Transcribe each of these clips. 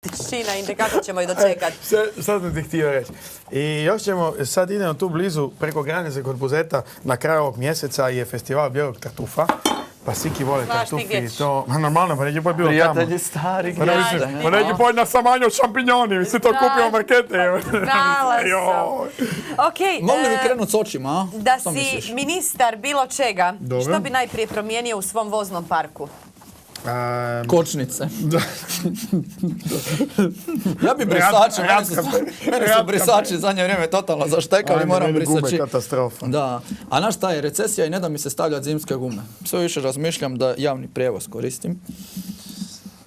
Tišina, indikator ćemo i dočekati. Sad sam ti htio reći. I još ćemo, sad idemo tu blizu preko granice kod Buzeta, na kraju ovog mjeseca je festival bijelog tartufa. Pa siki vole tartufi i to. Normalno, pa neđe poj bilo tamo. Prijatelji stari grada. Pa neđe poj na samanju šampinjoni, mi se to kupio u markete. Znala sam. Okej. Mogu li krenuti s očima, a? Da si ministar bilo čega, što bi najprije promijenio u svom voznom parku? Kočnice. Ja bi brisače, mene su brisači zadnje vrijeme totalno zaštekali, moram brisači. Katastrofa. Da, a znaš šta je, recesija i ne da mi se stavljati zimske gume. Sve više razmišljam da javni prijevoz koristim.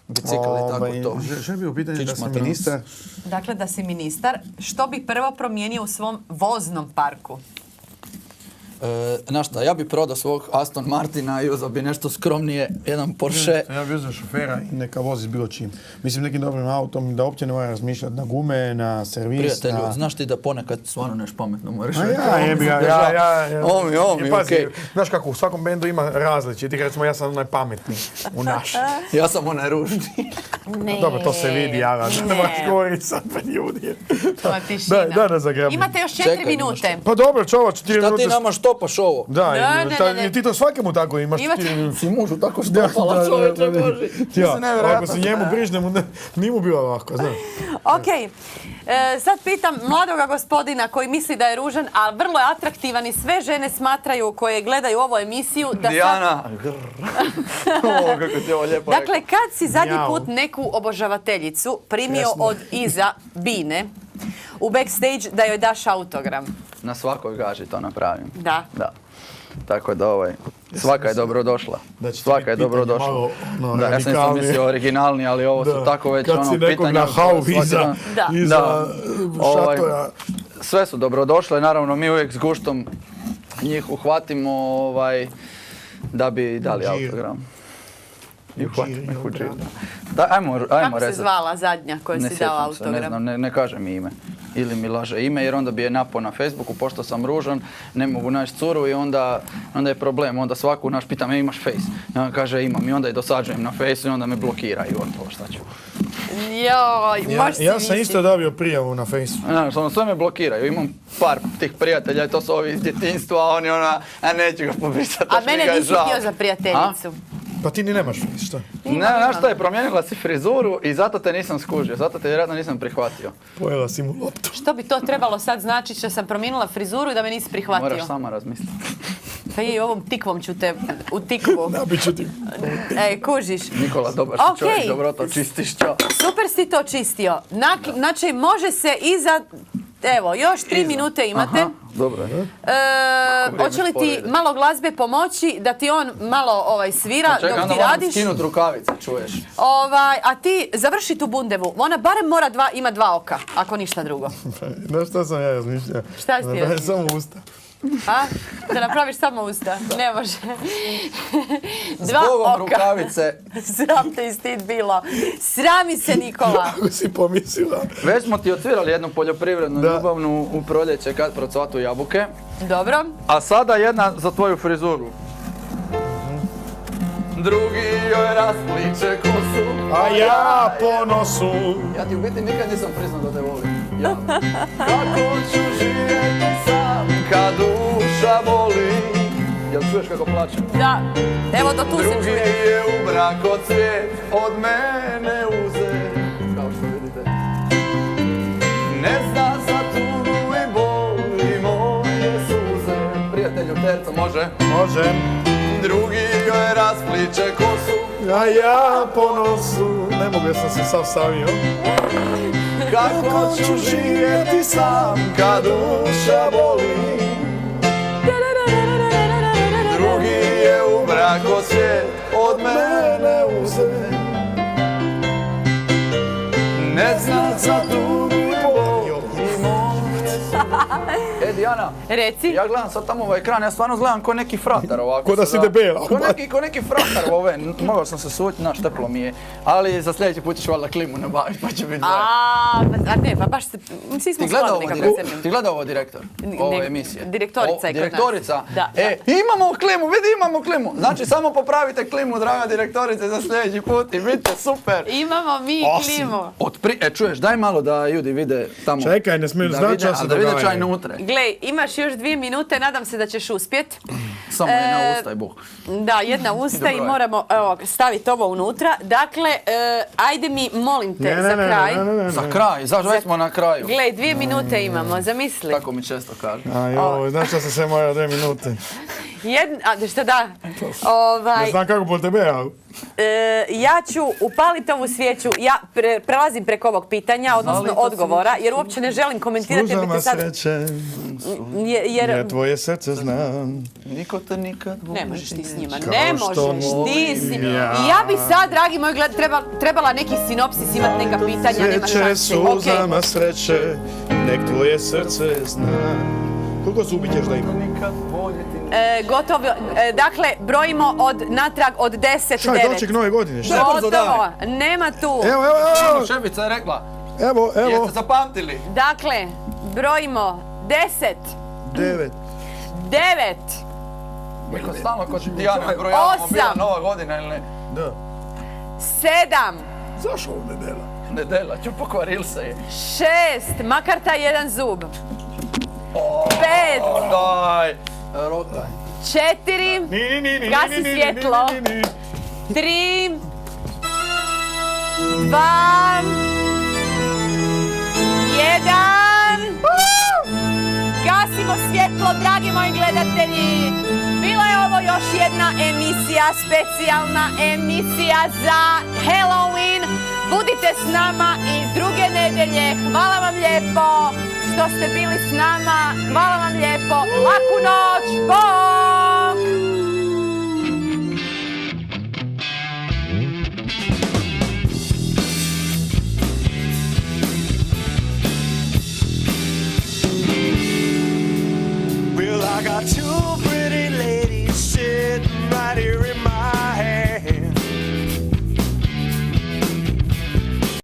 Bicikl i tako to. Što je bio pitanje da si ministar? Dakle, da si ministar, što bi prvo promijenio u svom voznom parku? Znaš šta, ja bi prodao svog Aston Martina i uzao bi nešto skromnije, jedan Porsche. Ja bi uzeo šofera i neka vozi bilo čim. Mislim, nekim dobrim autom da uopće ne mora razmišljati na gume, na servis. Prijatelju, znaš ti da ponekad stvarno nešto pametno moraš. Okej. Znaš kako, u svakom bendu ima različitih, recimo ja sam onaj pametni u naš. Ja sam onaj ružni. Dobro, to se vidi, ja ne moraš govoriti sad pred ljudi. Da, da zagrabim. Imate još 4 minute. Pa dobro, čovač, 4 minute. Šta ti nama štopaš ovo? Da, ti to svakemu tako imaš. Si mužu tako štopala, čovječe Boži. Ako si njemu brižnemu, nije mu bilo ovako, znaš. Okej, sad pitam mladoga gospodina koji misli da je ružan, a vrlo je atraktivan i sve žene smatraju koje gledaju ovu emisiju da Dijana! Kako ti ovo lijepo rekao. Dakle, kad si zadnji put neku obožavateljicu primio od iza Bine u backstage da joj daš autogram? Na svakoj gaži to napravim. Da. Tako da svaka je dobrodošla. Svaka je dobrodošla. Da, ja sam isto mislio originalni, ali ovo su tako već pitanja. Kad si nekog nahao iza šatora. Sve su dobrodošle, naravno mi uvijek s guštom njih uhvatimo da bi dali autogram. I uhvatimo ih u džir. Ajmo Kako se rezati. zvala zadnja koju si dao autogram? Ne znam, ne kaže mi ime. Ili mi laže ime jer onda bi je napao na Facebooku, pošto sam ružan, ne mogu naći curu i onda je problem. Onda svaku naš pitam, imaš Face? I on kaže imam i onda je dosađujem na Face i onda me blokira i gotovo, šta ću. Ja sam isto dobio prijavu na Facebooku. Sve me blokiraju, imam par tih prijatelja i to su ovi iz djetinjstva, a oni a neću ga pobrisati. A mene nisi htio za prijateljicu? Pa ti ni nemaš Face, šta? Ne, znaš šta je, promijenila si frizuru i zato te nisam skužio, zato te vjerojatno nisam prihvatio. Pojela si mu loptu. Što bi to trebalo sad znači što sam promijenila frizuru i da me nisi prihvatio? Moraš sama razmisliti. Pa i ovom tikvom ću te u tikvu. Nabit ću ti. Kužiš. Nikola, dobar si čovjek, dobro to čistiš, čo? Super si to čistio. Znači, može se iza... Evo, još 3 minute imate. Aha, dobro. Hoće li ti malo glazbe pomoći da ti on malo svira dok ti radiš? Čekaj, onda moram skinut rukavice, čuješ. A ti završi tu bundevu. Ona barem mora ima 2 oka, ako ništa drugo. Znaš šta sam ja razmišljao? Šta si ti razmišljao? Samo usta. Da napraviš samo usta? Ne može. 2 Zbogom oka. Rukavice. Sram te i stid bilo. Srami se, Nikola. Kako si pomislila? Već smo ti odsvirali jednu poljoprivrednu ljubavnu u proljeće kad procvatu jabuke. Dobro. A sada jedna za tvoju frizuru. Drugi joj raspliče kosu, a ja po nosu. Ja ti u biti nikad nisam priznao da te volim. Ja. Kako ću živjeti sam kad duša boli. Jel čuješ kako plačem? Da. Evo do tu se čuje. Drugi je u mrako cvijet od mene uze. Kao što vidite. Ne zna za tugu i bol i moje suze. Prijatelju terca, može? Može. Drugi joj raspliče kosu, a ja po nosu. Ne mogu, ja sam se sav savio. Kako ću živjeti sam kad duša boli. Drugi je u mrako svijet od mene uze. Ne zna za tugu i bol i moje suze. Dijana, Dijana, Reci. ja gledam sad tamo ovaj ekran, ja stvarno gledam ko neki fratar ovako. Ko da si debela. Ko neki fratar ove, mogao sam se suti, naš teplo mi je. Ali za sljedeći put ćeš valjda klimu nabaviti pa će biti A ne, pa baš svi smo skloni nekako zemljom. Ti gleda ovo direktor, ove emisije? Direktorica je kod nas. Direktorica? Da. Imamo klimu, vidi imamo klimu. Znači samo popravite klimu, draga direktorice, za sljedeći put i vidite super. Imamo mi klimu. Čuješ, daj malo da ljudi vide tamo. Čekaj, ne smiju znati što se događa. Da vide čaj događa. nutre. Glej, imaš još 2 minute, nadam se da ćeš uspjet. Samo jedna usta i buh. Da, jedna usta i moramo staviti ovo unutra. Dakle, ajde mi, molim te, za kraj. Za kraj, zašto smo na kraju? Glej, 2 minute imamo, zamisli. Tako mi često kaže. Ajoj, znaš što sam sve mojao 2 minute? Šta da? Ne znam kako po tebe, ali... Ja ću upaliti ovu svijeću, ja prelazim preko ovog pitanja, odnosno odgovora, jer uopće ne želim komentirati. Služama sreće, jer tvoje srce znam. Niko te nikad voli. Ne možeš ti s njima, ne možeš, ti si... I ja bi sad, dragi moji gledatelji, trebala neki sinopsis imati neka pitanja, nema šanse. Služama sreće, nek tvoje srce zna. Koliko zubi ćeš da ima? Gotovo, dakle, brojimo natrag od 10, Šta je doček nove godine? Gotovo, nema tu. Evo. Šefica je rekla. Evo. Jeste zapamtili? Dakle, brojimo 10. 9. 9. Niko stalno kod Dijana brojavamo bila nova godina ili ne? Da. 7. Zašto ovo nedela? Nedela, ću pokvaril se je. 6, makar taj jedan zub. 5. Daj. Rotaj. 4. Gasi svjetlo. 3. 2. 1. Gasimo svjetlo, dragi moji gledatelji. Bila je ovo još jedna emisija, specijalna emisija za Halloween. Budite s nama i druge nedjelje. Hvala vam lijepo što ste bili s nama. Hvala vam lijepo. Laku noć. Bog!